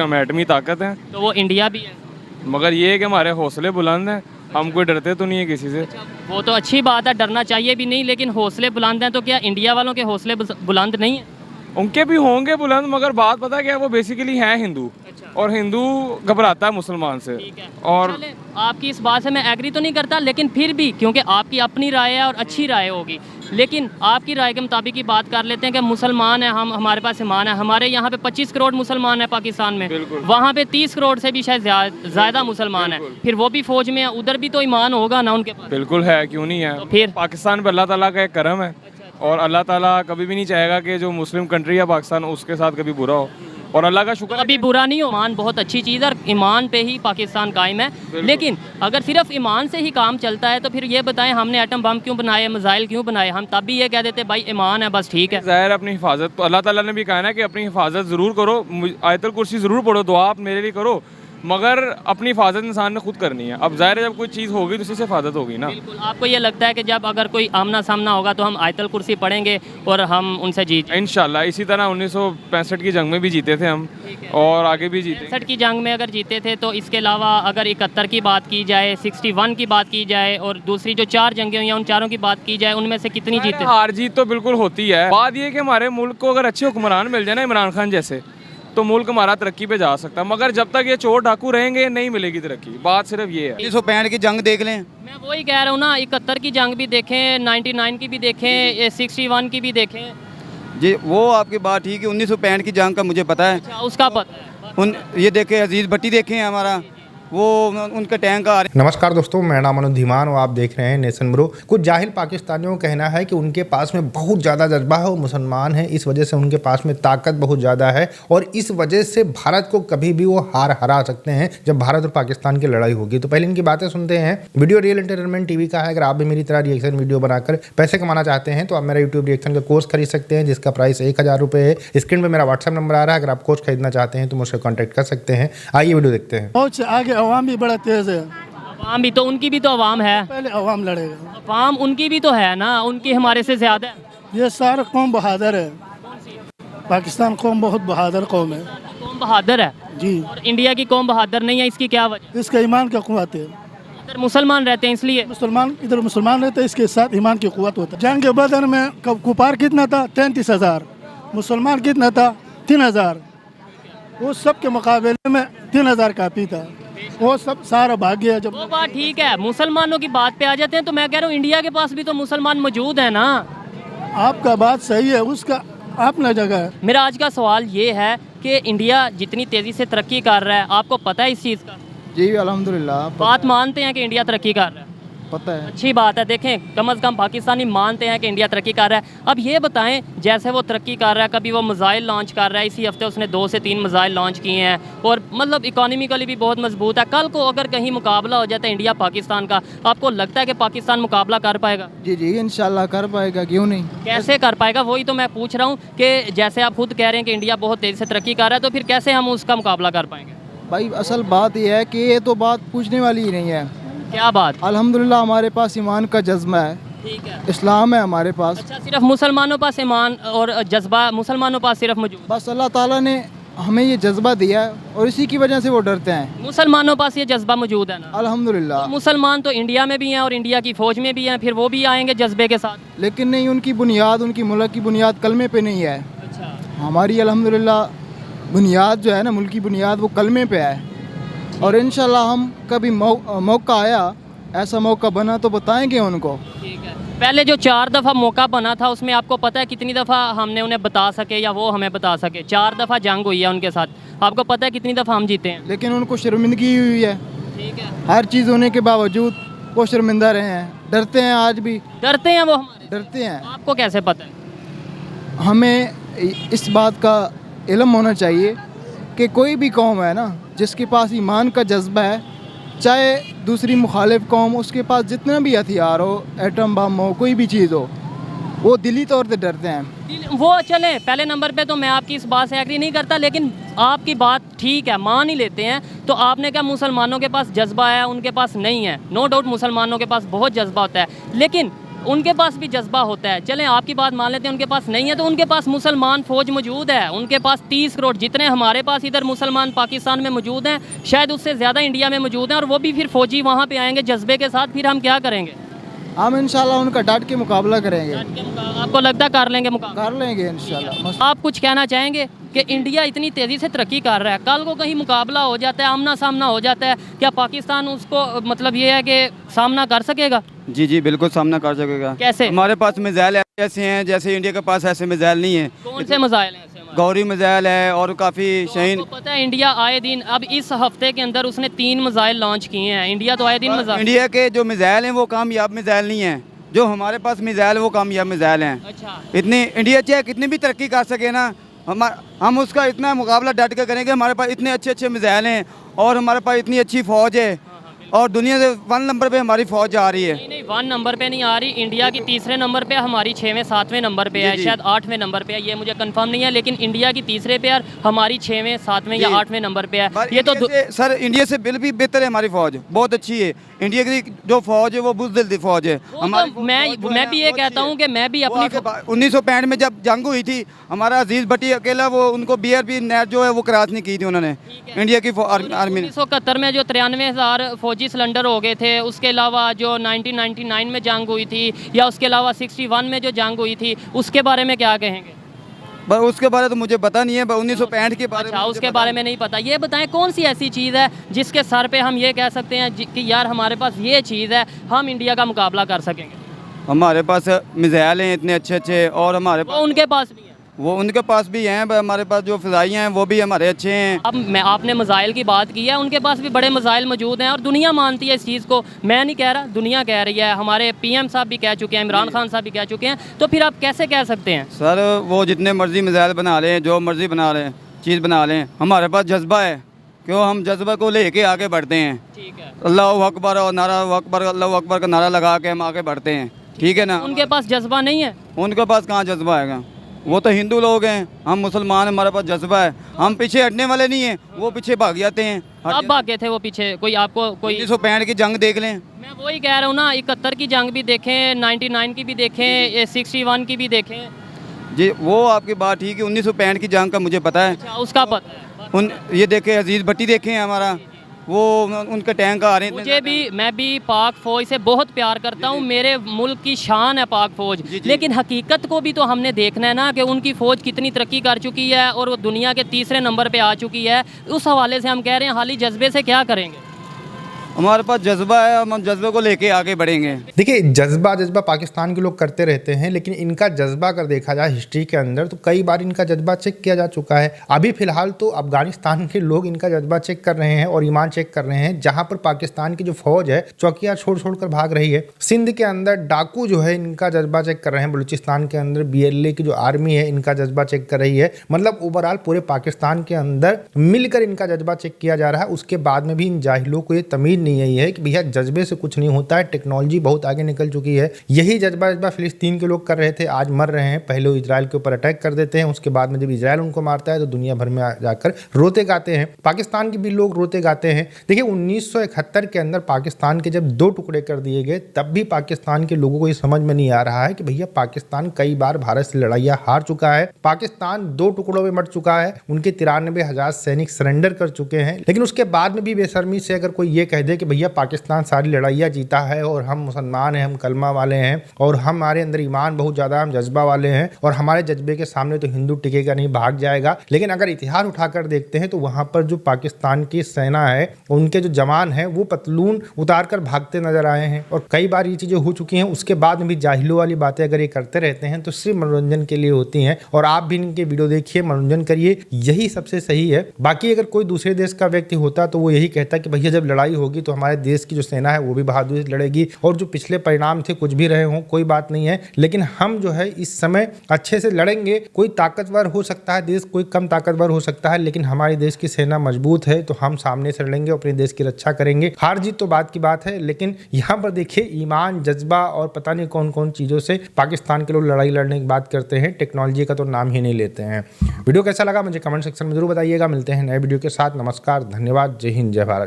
हम एटमी ताकत हैं, तो वो इंडिया भी है। मगर ये है कि हमारे हौसले बुलंद हैं, हम कोई डरते तो नहीं है किसी से। वो तो अच्छी बात है, डरना चाहिए भी नहीं, लेकिन हौसले बुलंद हैं तो क्या इंडिया वालों के हौसले बुलंद नहीं है? उनके भी होंगे बुलंद, मगर बात पता है क्या है, वो बेसिकली हैं हिंदू, और हिंदू घबराता है मुसलमान से। ठीक है। और चले, आपकी इस बात से मैं एग्री तो नहीं करता, लेकिन फिर भी क्योंकि आपकी अपनी राय है और अच्छी राय होगी, लेकिन आपकी राय के मुताबिक ही बात कर लेते हैं कि मुसलमान है हम, हमारे पास ईमान है, हमारे यहाँ पे 25 करोड़ मुसलमान है पाकिस्तान में, बिल्कुल। वहाँ पे 30 करोड़ से भी शायद ज़्यादा मुसलमान है, फिर वो भी फौज में है, उधर भी तो ईमान होगा ना उनके पास। बिल्कुल है, क्यों नहीं है। तो फिर पाकिस्तान पर अल्लाह ताला का एक करम है, और अल्लाह ताला कभी भी नहीं चाहेगा कि जो मुस्लिम कंट्री है पाकिस्तान, उसके साथ कभी बुरा हो, और अल्लाह का शुक्र है अभी बुरा नहीं हो, ईमान बहुत अच्छी चीज़ है और ईमान पे ही पाकिस्तान कायम है। लेकिन अगर सिर्फ ईमान से ही काम चलता है तो फिर ये बताएं हमने एटम बम क्यों बनाए, मिसाइल क्यों बनाए, हम तब भी ये कह देते भाई ईमान है बस ठीक है। ज़ाहिर अपनी हिफाजत तो अल्लाह ताला ने भी कहा ना कि अपनी हिफाजत ज़रूर करो, आयतुल कुर्सी ज़रूर पढ़ो, दुआ आप मेरे लिए करो, मगर अपनी हिफाजत इंसान ने खुद करनी है। अब ज़ाहिर है जब कोई चीज़ होगी तो उसी से हिफाजत होगी ना। बिल्कुल। आपको ये लगता है कि जब अगर कोई आमना सामना होगा तो हम आयतुल कुर्सी पढ़ेंगे और हम उनसे जीत इंशाल्लाह इसी तरह 1965 की जंग में भी जीते थे हम, और आगे भी जीते। 65 की जंग में अगर जीते थे तो इसके अलावा अगर 71 की बात की जाए, 61 की बात की जाए, और दूसरी जो 4 जंगें हुई हैं उन चारों की बात की जाए, उनमें से कितनी जीते? हार जीत तो बिल्कुल होती है। बात ये है कि हमारे मुल्क को अगर अच्छे हुक्मरान मिल जाए ना, इमरान खान जैसे, तो मुल्क हमारा तरक्की पे जा सकता है, मगर जब तक ये चोर डाकू रहेंगे नहीं मिलेगी तरक्की। बात सिर्फ ये है। 1965 की जंग देख लें, मैं वही कह रहा हूँ ना, 71 की जंग भी देखें, 99 की भी देखें, 61 की भी देखें। जी वो आपकी बात ठीक है। 1965 की जंग का मुझे पता है। अच्छा, उसका पता है। ये देखे अजीज़ भट्टी देखे हैं हमारा, वो उनका टैंक आ रहे। नमस्कार दोस्तों, मेरा नाम अनुज धीमान और आप देख रहे हैं नेशन ब्रो। कुछ जाहिल पाकिस्तानियों का कहना है कि उनके पास में बहुत ज़्यादा जज्बा है, वो मुसलमान हैं, इस वजह से उनके पास में ताकत बहुत ज़्यादा है और इस वजह से भारत को कभी भी वो हरा सकते हैं जब भारत और पाकिस्तान की लड़ाई होगी। तो पहले इनकी बातें सुनते हैं। वीडियो रियल एंटरटेनमेंट टीवी का है। अगर आप भी मेरी तरह रिएक्शन वीडियो बनाकर पैसे कमाना चाहते हैं तो आप मेरा यूट्यूब रिएक्शन का कोर्स खरीद सकते हैं, जिसका प्राइस 1000 रुपये है। स्क्रीन पर मेरा व्हाट्सएप नंबर आ रहा है, अगर आप कोर्स खरीदना चाहते हैं तो मुझसे कॉन्टैक्ट कर सकते हैं। आइए वीडियो देखते हैं। बहुत से आगे अवाम भी बड़ा तेज है। अवाम भी तो, उनकी भी तो अवाम है, पहले अवाम लड़ेगा। अवाम उनकी भी तो है ना, उनकी हमारे से ज़्यादा है। ये सारा कौम बहादुर है। पाकिस्तान कौम बहुत बहादुर कौम है कौम बहादुर है जी। और इंडिया की कौम बहादुर नहीं है, इसकी क्या वजह? इसका ईमान का कुव्वत है। इधर मुसलमान रहते हैं इसलिए। मुसलमान इधर मुसलमान रहते हैं, इसके साथ ईमान की कुव्वत होता है। जंग के बदर में कुपार कितना था? 33,000। मुसलमान कितना था? 3,000। वो सब के मुकाबले में 3,000 काफी था। वो सब सारा भाग गया। जब वो बात ठीक है, मुसलमानों की बात पे आ जाते हैं तो मैं कह रहा हूँ इंडिया के पास भी तो मुसलमान मौजूद है ना। आपका बात सही है, उसका अपना जगह है। मेरा आज का सवाल ये है कि इंडिया जितनी तेज़ी से तरक्की कर रहा है, आपको पता है इस चीज़ का? जी अल्हम्दुलिल्लाह बात मानते हैं कि इंडिया तरक्की कर रहा है? पता है। अच्छी बात है। देखें, कम से कम पाकिस्तानी मानते हैं कि इंडिया तरक्की कर रहा है। अब ये बताएं, जैसे वो तरक्की कर रहा है, कभी वो मिसाइल लॉन्च कर रहा है, इसी हफ्ते उसने 2 से 3 मिसाइल लॉन्च किए हैं और मतलब इकोनॉमिकली भी बहुत मजबूत है। कल को अगर कहीं मुकाबला हो जाता है इंडिया पाकिस्तान का, आपको लगता है कि पाकिस्तान मुकाबला कर पाएगा? जी इंशाल्लाह कर पाएगा, क्यों नहीं। कैसे कर पाएगा, वही तो मैं पूछ रहा हूँ कि जैसे आप खुद कह रहे हैं कि इंडिया बहुत तेज़ी से तरक्की कर रहा है, तो फिर कैसे हम उसका मुकाबला कर पाएंगे? भाई असल बात यह है कि ये तो बात पूछने वाली ही नहीं है। क्या बात? अल्हम्दुलिल्लाह हमारे पास ईमान का जज्बा है, ठीक है, इस्लाम है हमारे पास। अच्छा, सिर्फ मुसलमानों पास ईमान और जज्बा, मुसलमानों पास सिर्फ मौजूद? बस अल्लाह ताला ने हमें ये जज्बा दिया है और इसी की वजह से वो डरते हैं। मुसलमानों पास ये जज्बा मौजूद है ना? अल्हम्दुलिल्लाह। तो मुसलमान तो इंडिया में भी हैं और इंडिया की फ़ौज में भी हैं, फिर वो भी आएंगे जज्बे के साथ। लेकिन नहीं, उनकी बुनियाद, उनकी मुल्क की बुनियाद कलमे पे नहीं है। अच्छा, हमारी अल्हम्दुलिल्लाह बुनियाद जो है ना, मुल्क की बुनियाद, वो कलमे पे है। और इंशाल्लाह हम कभी मौका आया, ऐसा मौका बना तो बताएंगे उनको। ठीक है। पहले जो 4 दफ़ा मौका बना था उसमें आपको पता है कितनी दफ़ा हमने उन्हें बता सके या वो हमें बता सके? 4 दफ़ा जंग हुई है उनके साथ, आपको पता है कितनी दफ़ा हम जीते हैं? लेकिन उनको शर्मिंदगी हुई है। ठीक है। हर चीज़ होने के बावजूद वो शर्मिंदा रहे हैं, डरते हैं, आज भी डरते हैं वो हमारे? डरते हैं। आपको कैसे पता है? हमें इस बात का इल्म होना चाहिए कि कोई भी कौम है ना, जिसके पास ईमान का जज्बा है, चाहे दूसरी मुखालिफ कौम, उसके पास जितना भी हथियार हो, एटम बम हो, कोई भी चीज़ हो, वो दिली तौर पे डरते हैं। वो चले, पहले नंबर पे तो मैं आपकी इस बात से एग्री नहीं करता, लेकिन आपकी बात ठीक है, मान ही लेते हैं। तो आपने कहा मुसलमानों के पास जज्बा है, उनके पास नहीं है। नो डाउट मुसलमानों के पास बहुत जज्बा होता है, लेकिन उनके पास भी जज्बा होता है। चलें आपकी बात मान लेते हैं उनके पास नहीं है, तो उनके पास मुसलमान फ़ौज मौजूद है, उनके पास 30 करोड़ जितने हमारे पास इधर मुसलमान पाकिस्तान में मौजूद हैं, शायद उससे ज़्यादा इंडिया में मौजूद हैं, और वो भी फिर फ़ौजी वहाँ पे आएंगे जज्बे के साथ। फिर हम क्या करेंगे? हम इंशाल्लाह उनका डट के मुकाबला करेंगे, आपको लगता है कर लेंगे मुकाबला? कर लेंगे इंशाल्लाह। आप कुछ कहना चाहेंगे कि इंडिया इतनी तेज़ी से तरक्की कर रहा है, कल को कहीं मुकाबला हो जाता है, आमना सामना हो जाता है, क्या पाकिस्तान उसको मतलब ये है कि सामना कर सकेगा? जी जी बिल्कुल सामना कर सकेगा। कैसे? हमारे पास मिसाइल ऐसे हैं जैसे इंडिया के पास ऐसे मिसाइल नहीं है। कौन से मिसाइल हैं ऐसे हमारे? गौरी मिसाइल है और काफ़ी शाहीन। आपको पता है इंडिया आए दिन, अब इस हफ्ते के अंदर उसने 3 मिसाइल लॉन्च किए हैं। इंडिया तो आए दिन मिसाइल। इंडिया के जो मिसाइल हैं वो कामयाब मिसाइल नहीं हैं, जो हमारे पास मिसाइल वो कामयाब मिसाइल हैं। अच्छा, इतनी इंडिया चाहे कितनी भी तरक्की कर सके ना, हम उसका इतना मुकाबला डट कर करेंगे। हमारे पास इतने अच्छे अच्छे मिसाइल हैं और हमारे पास इतनी अच्छी फ़ौज है, और दुनिया से 1 नंबर पे हमारी फ़ौज आ रही है। नहीं 1 नंबर पे नहीं आ रही, इंडिया की 3रे नंबर पे, हमारी 6वें 7वें नंबर पे है, शायद 8वें नंबर पे है, ये मुझे कंफर्म नहीं है, लेकिन इंडिया की 3रे पे और हमारी 6वें 7वें या 8वें नंबर पे है। ये तो सर इंडिया से बिल भी बेहतर है, हमारी फ़ौज बहुत अच्छी है। इंडिया की जो फ़ौज है वो बुज़दिल फ़ौज है हमारी। मैं भी ये कहता हूँ कि मैं भी अपनी 1965 में जब जंग हुई थी, हमारा अजीज़ भट्टी अकेला वो उनको BRP नेट जो है वो क्रॉस नहीं की थी उन्होंने, इंडिया की आर्मी ने। 1971 में जो 93,000 फौजी सिलेंडर हो गए थे, उसके अलावा जो 1999 में जंग हुई थी, या उसके अलावा 61 में जो जंग हुई थी, उसके बारे में क्या कहेंगे? बस उसके बारे तो मुझे पता नहीं है, 1965 के बारे में। अच्छा, उसके बारे में नहीं पता। ये बताएं कौन सी ऐसी चीज़ है जिसके सर पे हम ये कह सकते हैं कि यार हमारे पास ये चीज़ है, हम इंडिया का मुकाबला कर सकेंगे? हमारे पास मिसाइल हैं इतने अच्छे अच्छे, और हमारे वो उनके पास भी है। वो उनके पास भी हैं, हमारे पास जो फ़िज़ाइयाँ हैं वो भी हमारे अच्छे हैं। अब आपने मिसाइल की बात की है, उनके पास भी बड़े मिसाइल मौजूद हैं और दुनिया मानती है इस चीज़ को। मैं नहीं कह रहा, दुनिया कह रही है, हमारे PM साहब भी कह चुके हैं, इमरान खान साहब भी कह चुके हैं, तो फिर आप कैसे कह सकते हैं? सर वो जितने मर्ज़ी मिसाइल बना लें, जो मर्ज़ी बना लें, चीज़ बना लें, हमारे पास जज्बा है, क्यों हम जज्बा को लेके आगे बढ़ते हैं। ठीक है, अल्लाहु अकबर और नारा अकबर, अल्लाहु अकबर का नारा लगा के हम आगे बढ़ते हैं, ठीक है ना। उनके पास जज्बा नहीं है? उनके पास कहाँ जज्बा आएगा, वो तो हिंदू लोग हैं, हम मुसलमान, हमारे पास जज्बा है, हम पीछे हटने वाले नहीं हैं, वो पीछे भाग जाते हैं। अब भागे थे वो पीछे? कोई आपको कोई 1965 की जंग देख लें। मैं वही कह रहा हूँ ना, 71 की जंग भी देखें, 99 की भी देखें, 61 की भी देखें। जी वो आपकी बात ठीक है, 1965 की जंग का मुझे पता है। अच्छा, उसका पता है। ये देखे अजीज़ भट्टी देखे हैं हमारा, वो उनके टैंक आ रहे हैं। मैं भी पाक फ़ौज से बहुत प्यार करता हूँ, मेरे मुल्क की शान है पाक फ़ौज, लेकिन हकीकत को भी तो हमने देखना है ना कि उनकी फ़ौज कितनी तरक्की कर चुकी है और वो दुनिया के 3रे नंबर पे आ चुकी है। उस हवाले से हम कह रहे हैं हाली जज्बे से क्या करेंगे? हमारे पास जज्बा है, हम जज्बे को लेके आगे बढ़ेंगे। देखिए जज्बा पाकिस्तान के लोग करते रहते हैं, लेकिन इनका जज्बा अगर देखा जाए हिस्ट्री के अंदर तो कई बार इनका जज्बा चेक किया जा चुका है। अभी फिलहाल तो अफगानिस्तान के लोग इनका जज्बा चेक कर रहे हैं और ईमान चेक कर रहे हैं, जहां पर पाकिस्तान की जो फौज है चौकियां छोड़ कर भाग रही है। सिंध के अंदर डाकू जो है इनका जज्बा चेक कर रहे हैं, बलूचिस्तान के अंदर BLA की जो आर्मी है इनका जज्बा चेक कर रही है। मतलब ओवरऑल पूरे पाकिस्तान के अंदर मिलकर इनका जज्बा चेक किया जा रहा है। उसके बाद में भी इन जाहिलों को ये तमीज़ नहीं आई है कि भैया जज्बे से कुछ नहीं होता है, टेक्नोलॉजी बहुत आगे निकल चुकी है। यही जज्बा फिलिस्तीन के लोग कर रहे थे, आज मर रहे हैं। पहले वो इजराइल के ऊपर अटैक कर देते हैं, उसके बाद में जब इजराइल उनको मारता है तो दुनिया भर में जाकर रोते गाते हैं। पाकिस्तान के भी लोग रोते गाते हैं। देखिए 1971 के अंदर पाकिस्तान के जब 2 टुकड़े कर दिए गए, तब भी पाकिस्तान के लोगों को ये समझ में नहीं आ रहा है कि भैया पाकिस्तान कई बार भारत से लड़ाइयाँ हार चुका है, पाकिस्तान 2 टुकड़ों में बंट चुका है, उनके 93,000 सैनिक सरेंडर कर चुके हैं। लेकिन उसके बाद में भी बेशर्मी से अगर कोई ये कह दे कि भैया पाकिस्तान सारी लड़ाइयाँ जीता है और हम मुसलमान हैं, हम कलमा वाले हैं और हमारे अंदर ईमान बहुत ज़्यादा, हम जज्बा वाले हैं और हमारे जज्बे के सामने तो हिंदू टिकेगा नहीं, भाग जाएगा। लेकिन अगर इतिहास उठाकर देखते हैं तो वहाँ पर जो पाकिस्तान की सेना है, उनके जो जवान हैं वो पतलून उतार कर भागते नजर आए हैं और कई बार ये चीज़ें हो चुकी हैं। उसके बाद में भी जाहिलों वाली बातें अगर ये करते रहते हैं तो सिर्फ मनोरंजन के लिए होती हैं और आप भी इनके वीडियो देखिए, मनोरंजन करिए, यही सबसे सही है। बाकी अगर कोई दूसरे देश का व्यक्ति होता तो वो यही कहता कि भैया जब लड़ाई होगी तो हमारे देश की जो सेना है वो भी बहादुरी से लड़ेगी और जो पिछले परिणाम थे कुछ भी रहे हों कोई बात नहीं है, लेकिन हम जो है इस समय अच्छे से लड़ेंगे। कोई ताकतवर हो सकता है देश, कोई कम ताकतवर हो सकता है, लेकिन हमारे देश की सेना मजबूत है तो हम सामने से लड़ेंगे, अपने देश की रक्षा करेंगे। हार जीत तो बात की बात है, लेकिन यहाँ पर देखिए ईमान, जज्बा और पता नहीं कौन कौन चीज़ों से पाकिस्तान के लोग लड़ाई लड़ने की बात करते हैं, टेक्नोलॉजी का तो नाम ही नहीं लेते हैं। वीडियो कैसा लगा मुझे कमेंट सेक्शन में जरूर बताइएगा। मिलते हैं नए वीडियो के साथ। नमस्कार, धन्यवाद, जय हिंद, जय भारत।